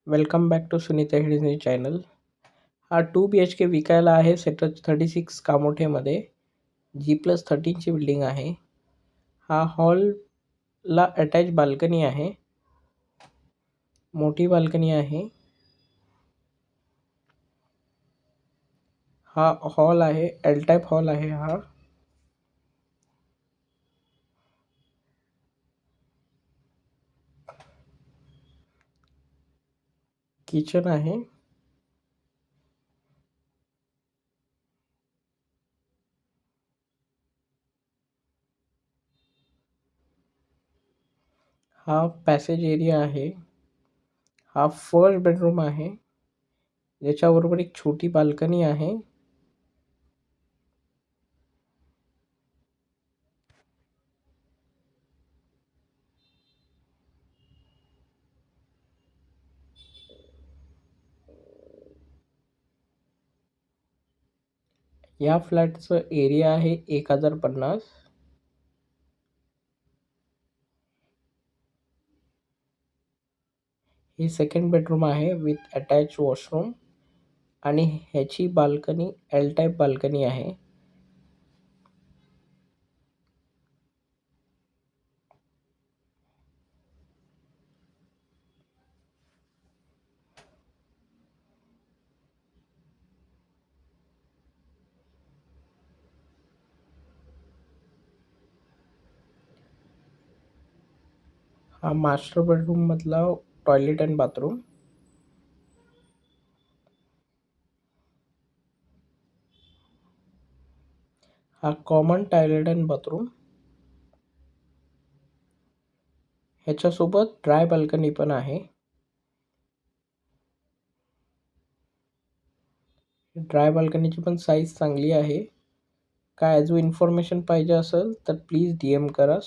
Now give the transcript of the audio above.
Welcome back to Sunita हिडीनी channel. हा 2 BHK विकायला आहे. सेक्टर 36 कामोठेमध्ये G+13ची बिल्डिंग आहे. हा हॉलला अटॅच बाल्कनी आहे. मोठी बाल्कनी आहे. हा हॉल आहे. एल टाईप हॉल आहे. हा किचन आहे. हा पॅसेज एरिया आहे. हा फर्स्ट बेडरूम आहे, ज्याच्याबरोबर एक छोटी बाल्कनी आहे. या फ्लॅटचं एरिया आहे 1050. ही सेकंड बेडरूम आहे विथ अटॅच वॉशरूम आणि ह्याची बाल्कनी एल टाईप बाल्कनी आहे. हा मास्टर बेडरूम मधला टॉयलेट अँड बाथरूम. हा कॉमन टॉयलेट अँड बाथरूम. ह्याच्यासोबत ड्राय बाल्कनी पण आहे. ड्राय बाल्कनीची पण साईज चांगली आहे. काय अजून इन्फॉर्मेशन पाहिजे असेल तर प्लीज DM करा.